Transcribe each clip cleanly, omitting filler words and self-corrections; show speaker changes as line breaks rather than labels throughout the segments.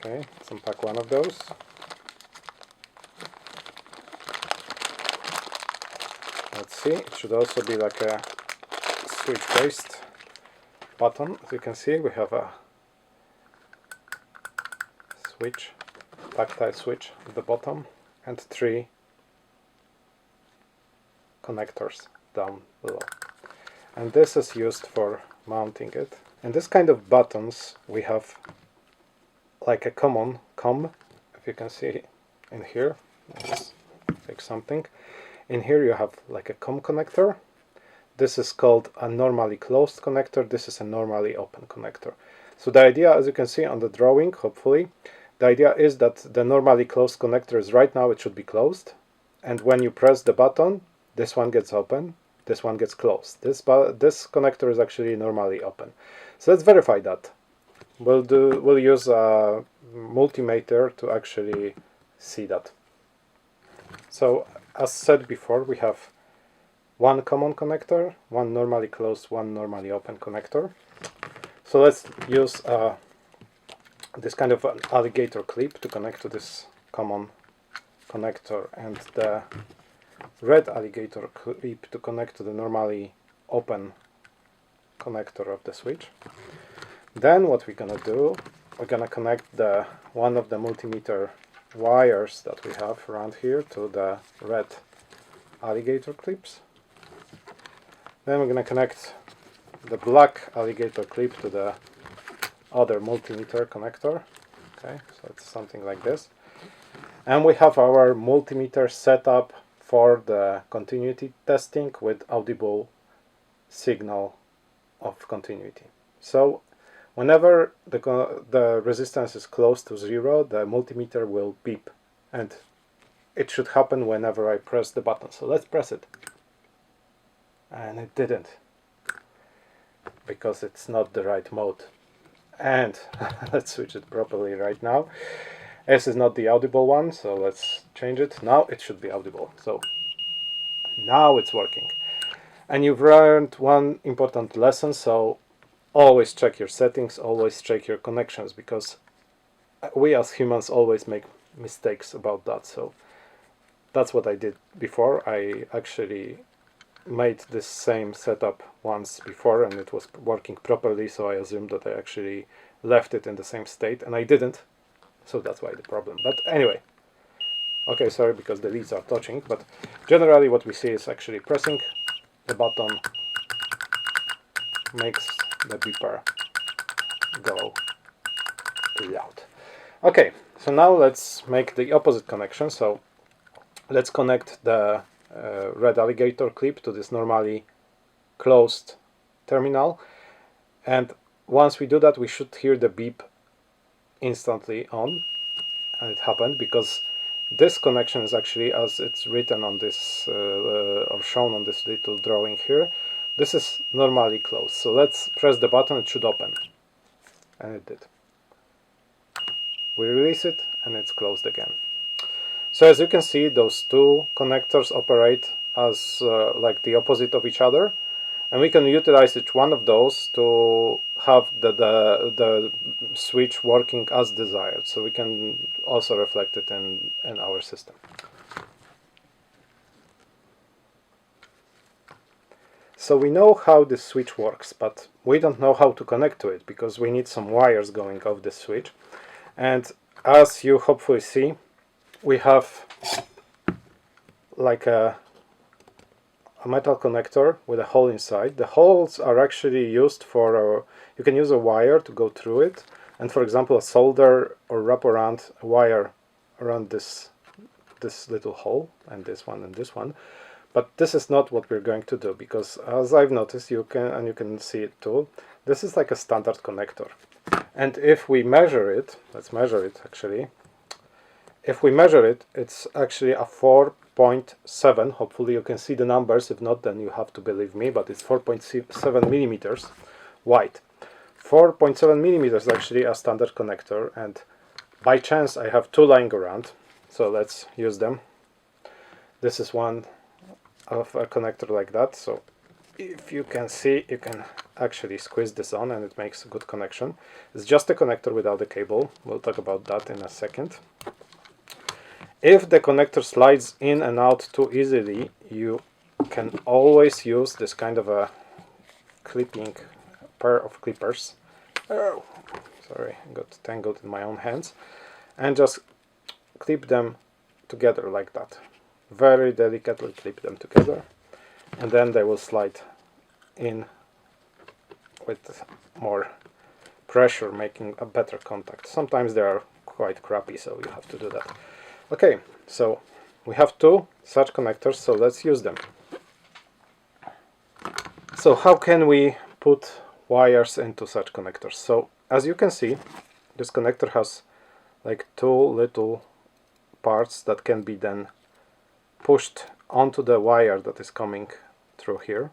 Okay, let's unpack one of those. Let's see, it should also be like a switch-based button. As you can see, we have a switch, tactile switch at the bottom, and 3 connectors down below. And this is used for mounting it. And this kind of buttons we have like a common COM, if you can see in here. Let's take something. In here you have like a COM connector. This is called a normally closed connector. This is a normally open connector. So the idea, as you can see on the drawing, hopefully, the idea is that the normally closed connector is right now, it should be closed. And when you press the button, this one gets open, this one gets closed. This connector is actually normally open. So let's verify that. We'll use a multimeter to actually see that. So as said before, we have one common connector, one normally closed, one normally open connector. So let's use this kind of an alligator clip to connect to this common connector, and the red alligator clip to connect to the normally open connector of the switch. Then what we're gonna do, we're gonna connect one of the multimeter wires that we have around here to the red alligator clips. Then we're gonna connect the black alligator clip to the other multimeter connector. Okay, so it's something like this. And we have our multimeter set up for the continuity testing with audible signal of continuity. So whenever the resistance is close to 0, the multimeter will beep, and it should happen whenever I press the button. So let's press it. And it didn't, because it's not the right mode. And let's switch it properly right now. S is not the audible one, so let's change it. Now it should be audible. So now it's working. And you've learned one important lesson, so always check your settings, always check your connections, because we as humans always make mistakes about that. So that's what I did before. I actually made this same setup once before and it was working properly, so I assumed that I actually left it in the same state, and I didn't. So that's why the problem. But anyway, okay, sorry, because the leads are touching, but generally what we see is actually pressing the button makes the beeper go loud. Okay, so now let's make the opposite connection. So let's connect the red alligator clip to this normally closed terminal, and once we do that we should hear the beep instantly on, and it happened because this connection is actually, as it's written on this or shown on this little drawing here, this is normally closed. So let's press the button, it should open, and it did. We release it and it's closed again. So as you can see, those two connectors operate as like the opposite of each other, and we can utilize each one of those to have the switch working as desired. So we can also reflect it in our system. So we know how this switch works, but we don't know how to connect to it, because we need some wires going off this switch. And as you hopefully see, we have like a metal connector with a hole inside. The holes are actually used for, you can use a wire to go through it, and for example a solder or wrap around a wire around this little hole, and this one and this one. But this is not what we're going to do, because as I've noticed, you can see it too, this is like a standard connector. And if we measure it, let's measure it actually. If we measure it, it's actually a 4.7, hopefully you can see the numbers, if not then you have to believe me, but it's 4.7 millimeters wide. 4.7 millimeters is actually a standard connector, and by chance I have two lying around, so let's use them. This is one of a connector like that, so if you can see, you can actually squeeze this on and it makes a good connection. It's just a connector without a cable. We'll talk about that in a second. If the connector slides in and out too easily, you can always use this kind of a clipping pair of clippers. Oh, sorry, I got tangled in my own hands. And just clip them together like that. Very delicately clip them together, and then they will slide in with more pressure, making a better contact. Sometimes they are quite crappy, so you have to do that. Okay, so we have two such connectors, so let's use them. So how can we put wires into such connectors? So as you can see, this connector has like two little parts that can be then pushed onto the wire that is coming through here.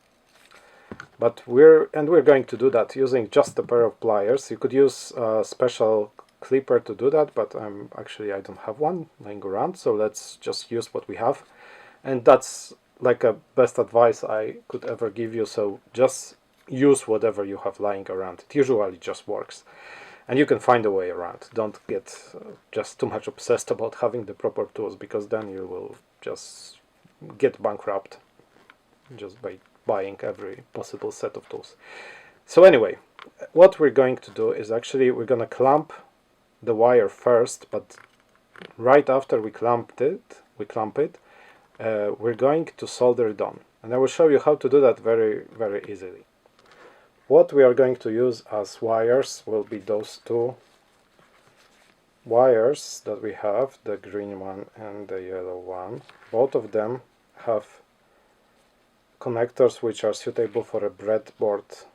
But we're going to do that using just a pair of pliers. You could use a special clipper to do that, but I don't have one lying around, so let's just use what we have. And that's like a best advice I could ever give you, so just use whatever you have lying around. It usually just works. And you can find a way around. Don't get just too much obsessed about having the proper tools, because then you will just get bankrupt just by buying every possible set of tools. So anyway, what we're going to do is actually we're going to clamp the wire first, but right after we clamp it, we're going to solder it on. And I will show you how to do that very, very easily. What we are going to use as wires will be those two wires that we have, the green one and the yellow one. Both of them have connectors which are suitable for a breadboard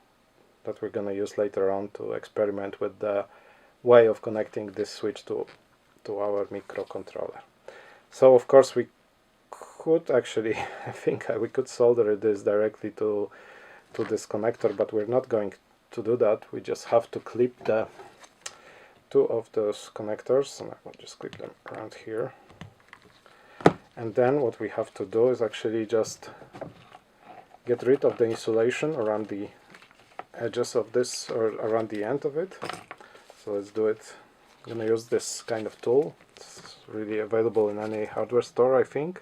that we're going to use later on to experiment with the way of connecting this switch to our microcontroller. So of course we could actually, I think we could solder this directly to this connector, but we're not going to do that. We just have to clip the two of those connectors, and I will just clip them around here. And then what we have to do is actually just get rid of the insulation around the edges of this, or around the end of it. So let's do it. I'm going to use this kind of tool. It's really available in any hardware store, I think.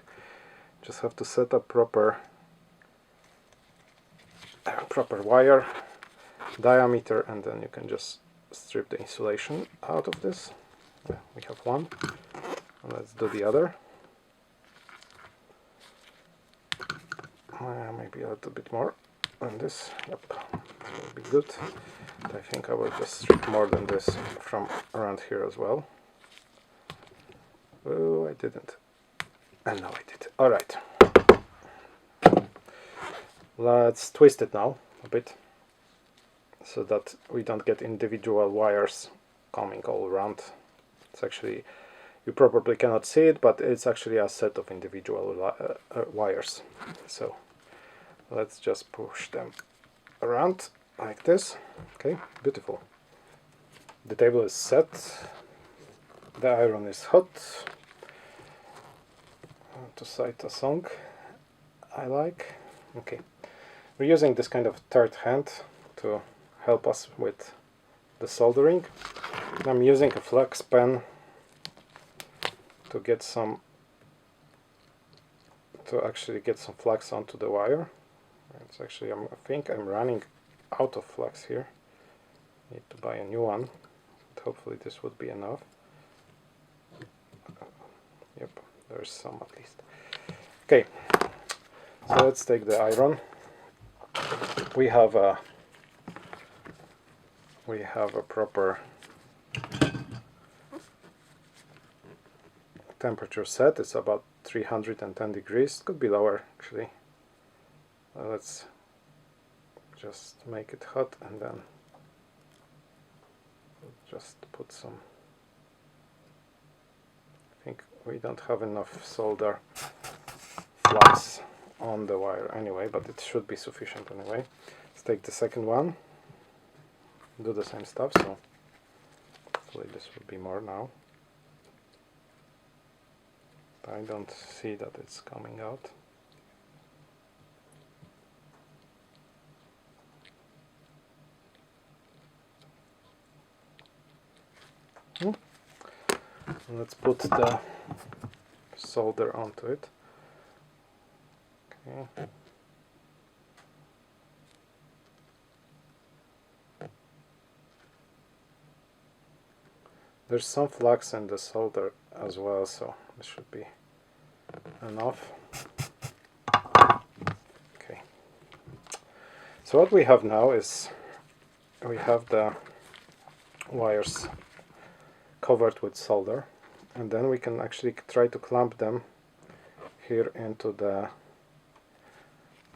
Just have to set up proper wire diameter, and then you can just strip the insulation out of this. Yeah, we have one, and let's do the other. Maybe a little bit more than this. Yep, this will be good. But I think I will just strip more than this from around here as well. Oh, I didn't. And now I did. Alright. Let's twist it now a bit, so that we don't get individual wires coming all around. It's actually, you probably cannot see it, but it's actually a set of individual wires. So let's just push them around like this. Okay, beautiful. The table is set. The iron is hot. To cite a song I like. Okay. We're using this kind of third hand to help us with the soldering. I'm using a flex pen to actually get some flux onto the wire. It's actually, I think I'm running out of flux here. Need to buy a new one. But hopefully this would be enough. Yep, there's some at least. Okay, so let's take the iron. We have a proper temperature set. It's about 310 degrees. Could be lower actually. Let's just make it hot, and then just put some. I think we don't have enough solder flux on the wire anyway, but it should be sufficient anyway. Let's take the second one, do the same stuff, so hopefully this will be more now. I don't see that it's coming out. Let's put the solder onto it. Okay. There's some flux in the solder as well, so this should be enough. Okay. So what we have now is we have the wires covered with solder, and then we can actually try to clamp them here into the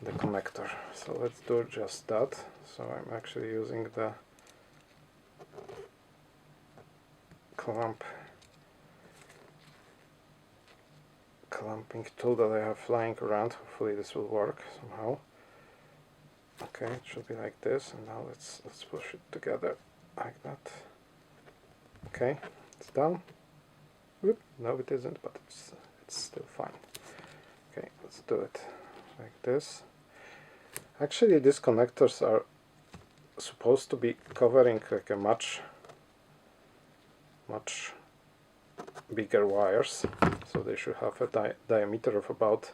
connector. So let's do just that. So I'm actually using the clamping tool that I have flying around. Hopefully this will work somehow. Okay, it should be like this, and now let's push it together like that. Okay, it's done. Whoop, no it isn't, but it's still fine. Okay, let's do it like this. Actually, these connectors are supposed to be covering like a much bigger wires, so they should have a diameter of about,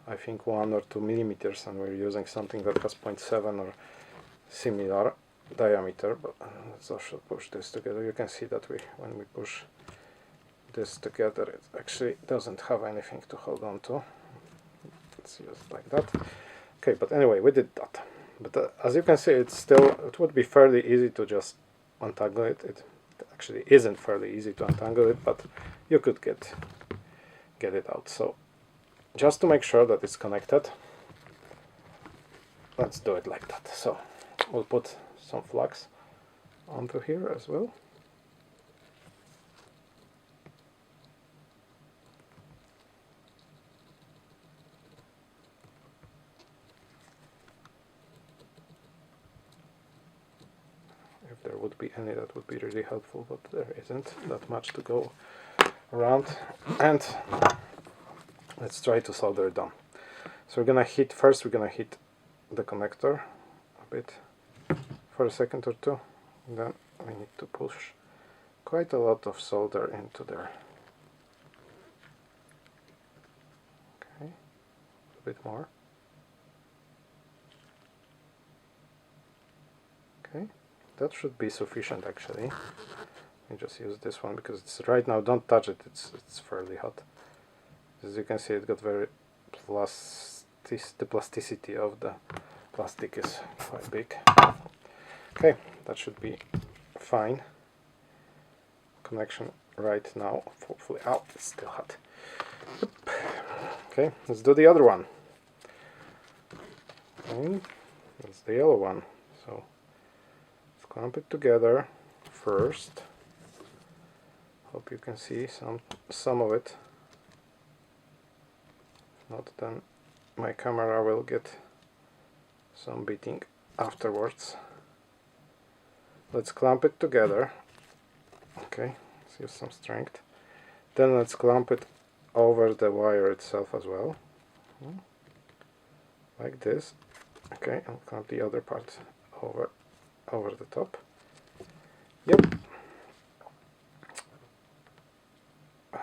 I think, 1 or 2 millimeters, and we're using something that has 0.7 or similar diameter. But let's also push this together. You can see that when we push this together, it actually doesn't have anything to hold on to. Let's use it like that. Okay, but anyway, we did that. But as you can see, it would be fairly easy to just untangle it. It actually isn't fairly easy to untangle it, but you could get it out. So just to make sure that it's connected, let's do it like that. So we'll put some flux onto here as well. If there would be any, that would be really helpful, but there isn't that much to go around. And let's try to solder it down. So we're gonna hit the connector a bit for a second or two, and then we need to push quite a lot of solder into there. Okay, a bit more. Okay, that should be sufficient actually. Let me just use this one because it's right now, don't touch it, it's fairly hot. As you can see, it got very the plasticity of the plastic is quite big. Okay, that should be fine. Connection right now, hopefully. Oh, it's still hot. Okay, let's do the other one. Okay, that's the yellow one. So let's clamp it together first. Hope you can see some of it. If not, then my camera will get some beating afterwards. Let's clamp it together. Okay, let's use some strength. Then let's clamp it over the wire itself as well, like this. Okay, I'll clamp the other part over the top. Yep.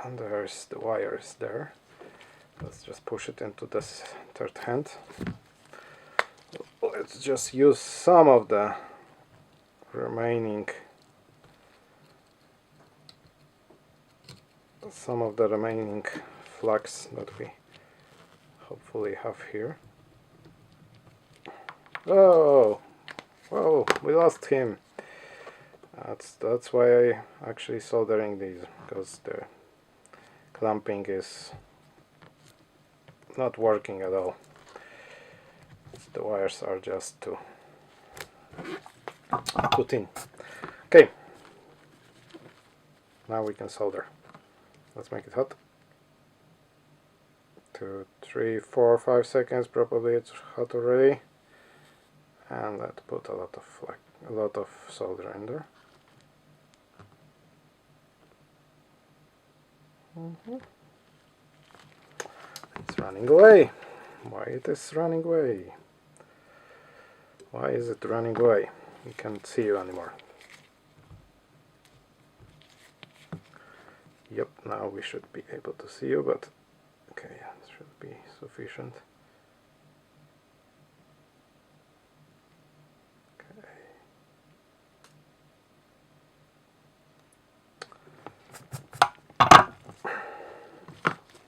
And there's the wires there. Let's just push it into this third hand. Let's just use some of the remaining flux that we hopefully have here. Oh, whoa, we lost him. That's why I actually soldering these, because the clamping is not working at all. The wires are just to put in. Okay, now we can solder. Let's make it hot. 2, 3, 4, 5 seconds, probably it's hot already. And let's put a lot of solder in there. It's running away. Why it is running away? Why is it running away? We can't see you anymore. Yep, now we should be able to see you, but okay, yeah, this should be sufficient. Okay.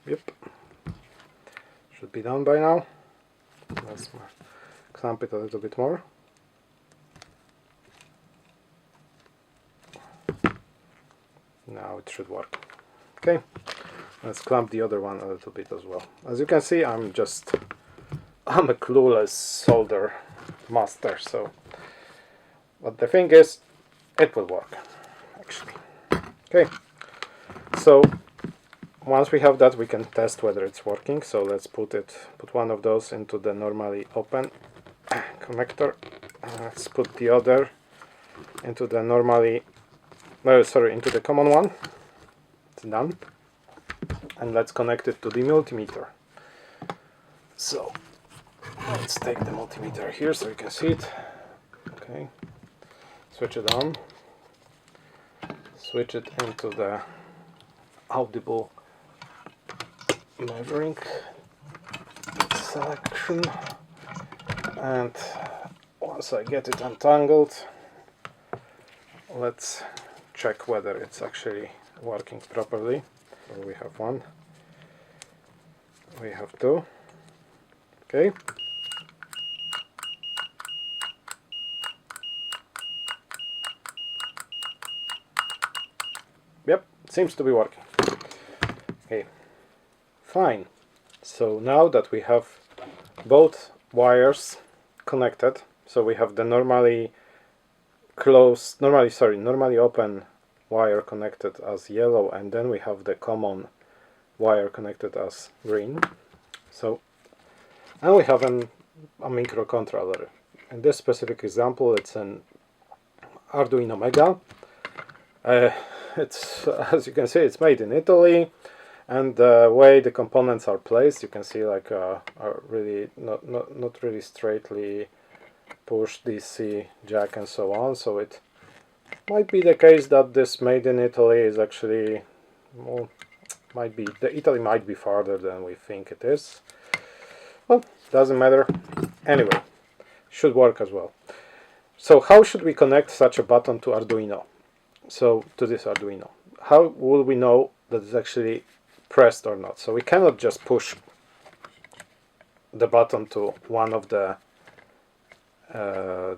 Yep, should be done by now. Let's clamp it a little bit more. Now it should work. Okay, let's clamp the other one a little bit as well. As you can see, I'm a clueless solder master, so, but the thing is, it will work, actually. Okay, so once we have that, we can test whether it's working. So let's put one of those into the normally open connector. Let's put the other into the into the common one. It's done. And let's connect it to the multimeter. So let's take the multimeter here so you can see it. Okay, switch it on. Switch it into the audible measuring selection, and once I get it untangled, let's check whether it's actually working properly. So we have one, we have two, okay. Yep, seems to be working. Okay, fine. So now that we have both wires connected, so we have the normally open wire connected as yellow, and then we have the common wire connected as green. So, and we have a microcontroller. In this specific example, it's an Arduino Mega. It's, as you can see, it's made in Italy, and the way the components are placed, you can see like are really not really straightly push DC jack and so on. So it might be the case that this made in Italy is actually, well, Italy might be farther than we think it is. Well, doesn't matter. Anyway, should work as well. So how should we connect such a button to Arduino? So to this Arduino, how will we know that it's actually pressed or not? So we cannot just push the button to one of the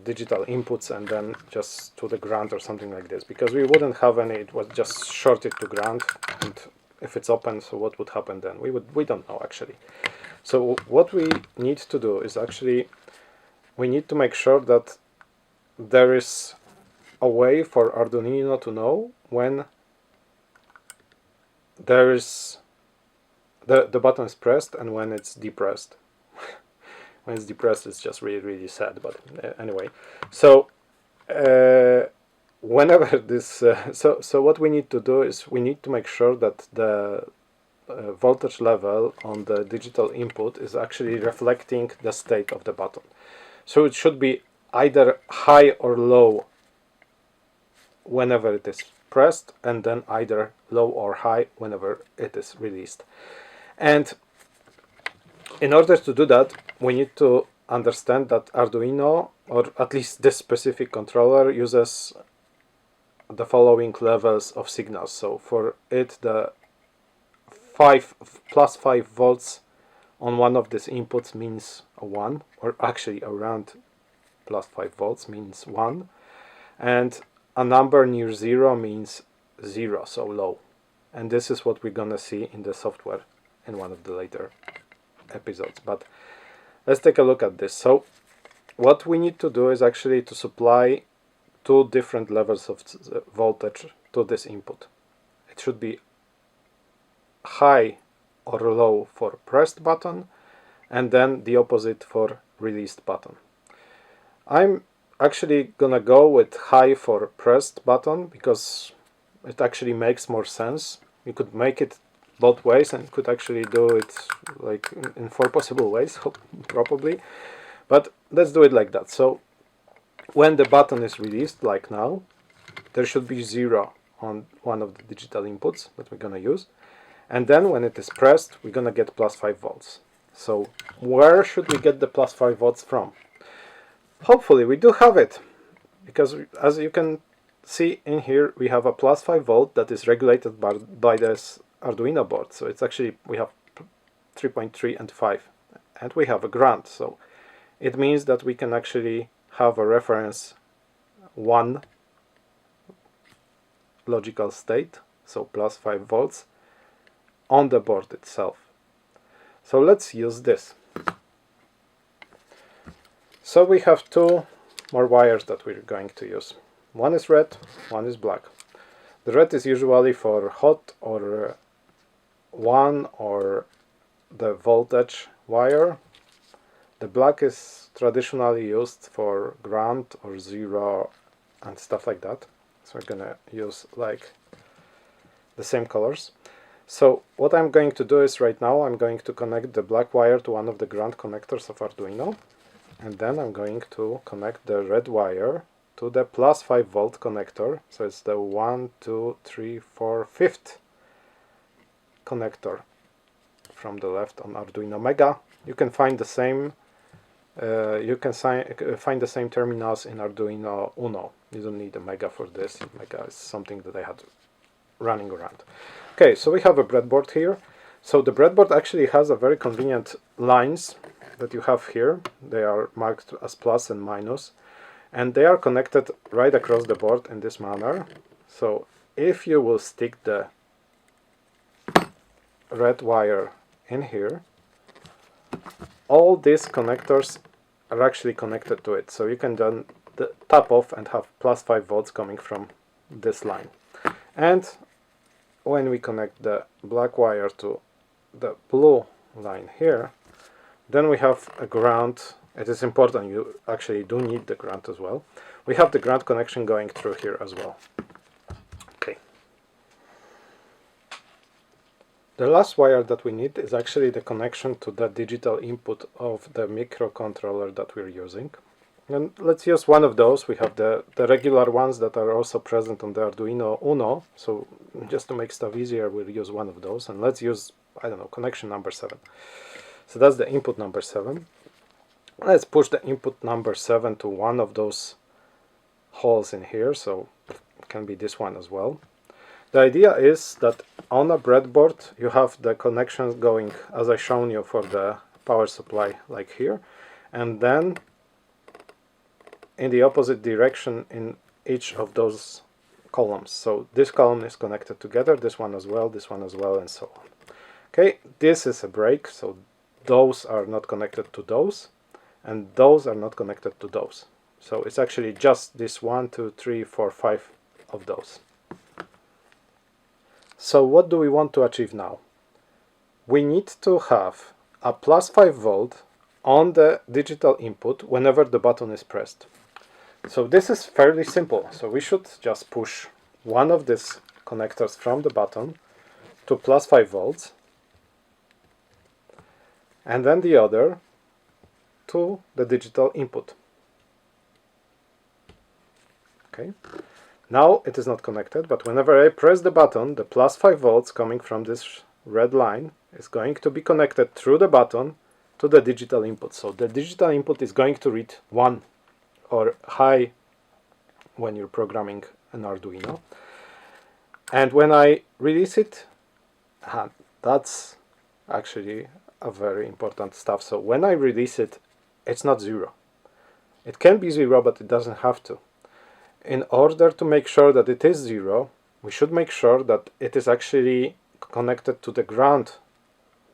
digital inputs and then just to the ground or something like this, because we wouldn't have any. It was just shorted to ground, and if it's open, so what would happen then? We don't know actually. So what we need to do is actually we need to make sure that there is a way for Arduino to know when there is the button is pressed and when it's depressed. When it's depressed, it's just really sad, but anyway. So whenever this so what we need to do is we need to make sure that the voltage level on the digital input is actually reflecting the state of the button. So it should be either high or low whenever it is pressed, and then either low or high whenever it is released. And in order to do that, we need to understand that Arduino, or at least this specific controller, uses the following levels of signals. So for it, the plus 5 volts on one of these inputs means a 1, or actually around plus 5 volts means 1, and a number near 0 means 0, so low. And this is what we're gonna see in the software in one of the later episodes. But let's take a look at this. So what we need to do is actually to supply two different levels of voltage to this input. It should be high or low for pressed button, and then the opposite for released button. I'm actually gonna go with high for pressed button because it actually makes more sense. You could make it both ways and could actually do it like in 4 possible ways, probably, but let's do it like that. So when the button is released, like now, there should be 0 on one of the digital inputs that we're gonna use, and then when it is pressed we're gonna get plus 5 volts. So where should we get the plus 5 volts from? Hopefully we do have it, because as you can see in here we have a plus 5 volt that is regulated by this Arduino board. So it's actually, we have 3.3 and 5, and we have a ground, so it means that we can actually have a reference 1 logical state, so plus 5 volts, on the board itself. So let's use this. So we have two more wires that we're going to use. One is red, one is black. The red is usually for hot or 1 or the voltage wire. The black is traditionally used for ground or 0 and stuff like that. So we're gonna use like the same colors. So what I'm going to do is right now I'm going to connect the black wire to one of the ground connectors of Arduino, and then I'm going to connect the red wire to the plus 5 volt connector. So it's the 1, 2, 3, 4, 5th connector from the left on Arduino Mega. You can find the same find the same terminals in Arduino Uno. You don't need a Mega for this. Mega is something that I had running around. Okay, so we have a breadboard here. So the breadboard actually has a very convenient lines that you have here. They are marked as plus and minus, and they are connected right across the board in this manner. So if you will stick the red wire in here, all these connectors are actually connected to it. So you can then tap off and have plus 5 volts coming from this line. And when we connect the black wire to the blue line here, then we have a ground. It is important, you actually do need the ground as well. We have the ground connection going through here as well. Okay. The last wire that we need is actually the connection to the digital input of the microcontroller that we're using. And let's use one of those. We have the regular ones that are also present on the Arduino Uno. So just to make stuff easier, we'll use one of those. And let's use, I don't know, connection number 7. So that's the input number 7. Let's push the input number 7 to one of those holes in here. So it can be this one as well. The idea is that on a breadboard you have the connections going as I shown you for the power supply, like here, and then in the opposite direction in each of those columns. So this column is connected together, this one as well, and so on. Okay, this is a break, so those are not connected to those, and those are not connected to those. So it's actually just this 1, 2, 3, 4, 5 of those. So what do we want to achieve now? We need to have a plus 5 volt on the digital input whenever the button is pressed. So this is fairly simple. So we should just push one of these connectors from the button to plus 5 volts, and then the other to the digital input. Okay. Now it is not connected, but whenever I press the button, the plus 5 volts coming from this red line is going to be connected through the button to the digital input. So the digital input is going to read 1 or high when you're programming an Arduino. And when I release it, that's actually a very important stuff. So when I release it, it's not 0. It can be 0, but it doesn't have to. In order to make sure that it is 0, we should make sure that it is actually connected to the ground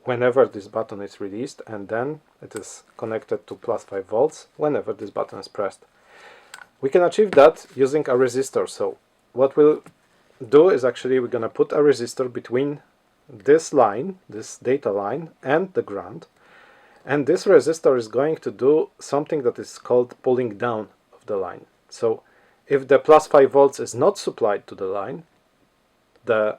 whenever this button is released, and then it is connected to plus 5 volts whenever this button is pressed. We can achieve that using a resistor. So what we'll do is actually we're going to put a resistor between this line, this data line, and the ground, and this resistor is going to do something that is called pulling down of the line. So if the plus 5 volts is not supplied to the line, the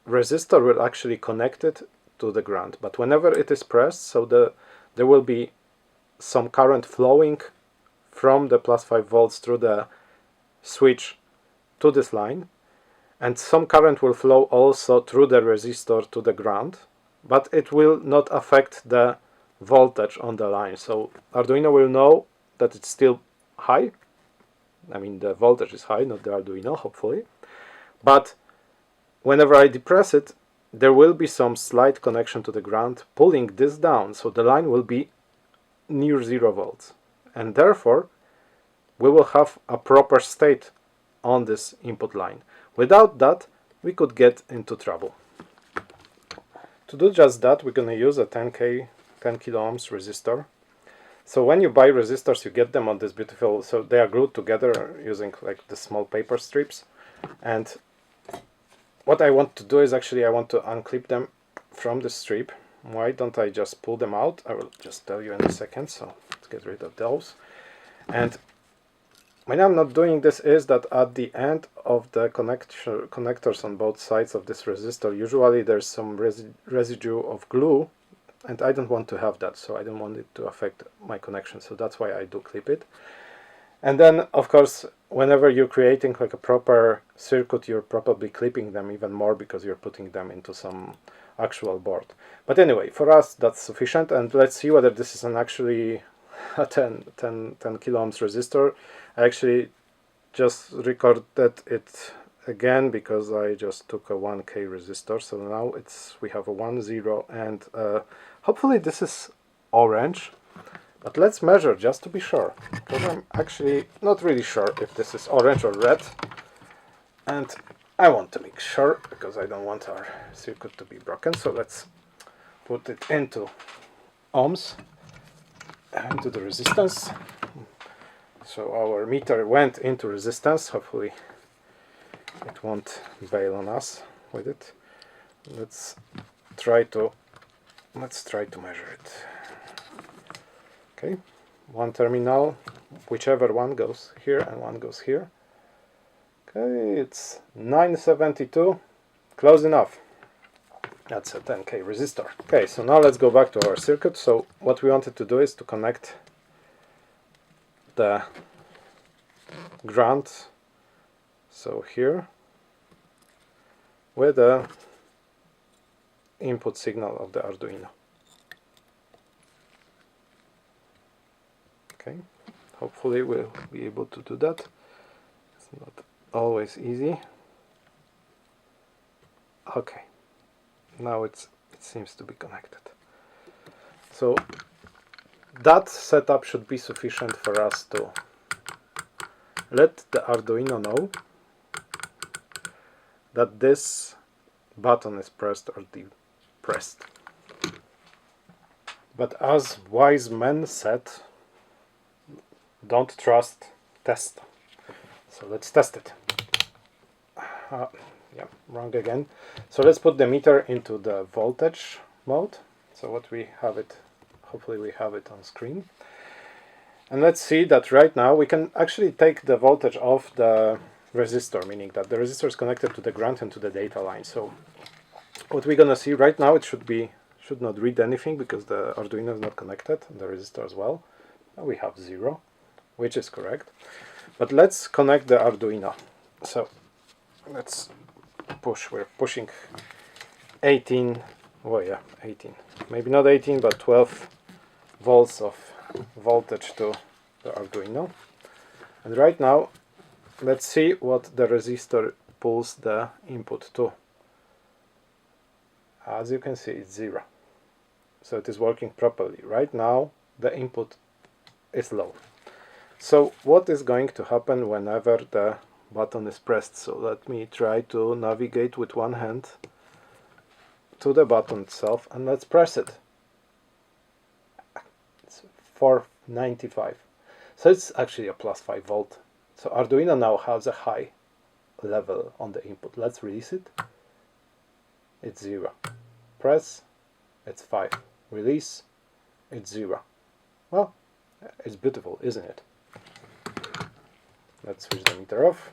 resistor will actually connect it to the ground. But whenever it is pressed, so there will be some current flowing from the plus 5 volts through the switch to this line, and some current will flow also through the resistor to the ground, but it will not affect the voltage on the line. So Arduino will know that it's still high. I mean, the voltage is high, not the Arduino, hopefully. But whenever I depress it, there will be some slight connection to the ground pulling this down, so the line will be near 0 volts. And therefore, we will have a proper state on this input line. Without that, we could get into trouble. To do just that, we're going to use a 10 kilo ohms resistor. So when you buy resistors, you get them on this beautiful, so they are glued together using like the small paper strips. And what I want to do is actually I want to unclip them from the strip. Why don't I just pull them out? I will just tell you in a second, so let's get rid of those. And when I'm not doing this is that at the end of the connectors on both sides of this resistor, usually there's some residue of glue, and I don't want to have that, so I don't want it to affect my connection, so that's why I do clip it. And then, of course, whenever you're creating like a proper circuit, you're probably clipping them even more because you're putting them into some actual board. But anyway, for us that's sufficient, and let's see whether this is an actually a 10 kilo ohms resistor. I actually just recorded it again because I just took a 1K resistor, so now we have a 1, 0, and hopefully this is orange, but let's measure just to be sure, because I'm actually not really sure if this is orange or red, and I want to make sure because I don't want our circuit to be broken. So let's put it into ohms, into the resistance. So our meter went into resistance. Hopefully it won't bail on us with it. Let's try to measure it. Okay, one terminal, whichever one goes here and one goes here. Okay, it's 972, close enough. That's a 10K resistor. Okay, so now let's go back to our circuit. So what we wanted to do is to connect the ground, so here, with the input signal of the Arduino. Okay, hopefully we'll be able to do that. It's not always easy. Okay, now it seems to be connected. So that setup should be sufficient for us to let the Arduino know that this button is pressed or depressed. But as wise men said, don't trust, test. So let's test it. Yeah, wrong again. So let's put the meter into the voltage mode. So what we have it, hopefully we have it on screen. And let's see that right now we can actually take the voltage off the resistor, meaning that the resistor is connected to the ground and to the data line. So what we're gonna see right now, it should not read anything because the Arduino is not connected, and the resistor as well. Now we have 0, which is correct. But let's connect the Arduino. So let's push. We're pushing 18, well, yeah, 18. Maybe not 18, but 12 volts of voltage to the Arduino. And right now, let's see what the resistor pulls the input to. As you can see, it's 0. So it is working properly. Right now, the input is low. So what is going to happen whenever the button is pressed? So let me try to navigate with one hand to the button itself, and let's press it. It's 495. So it's actually a plus 5 volt. So Arduino now has a high level on the input. Let's release it. It's 0. Press, it's 5. Release, it's 0. Well, it's beautiful, isn't it? Let's switch the meter off.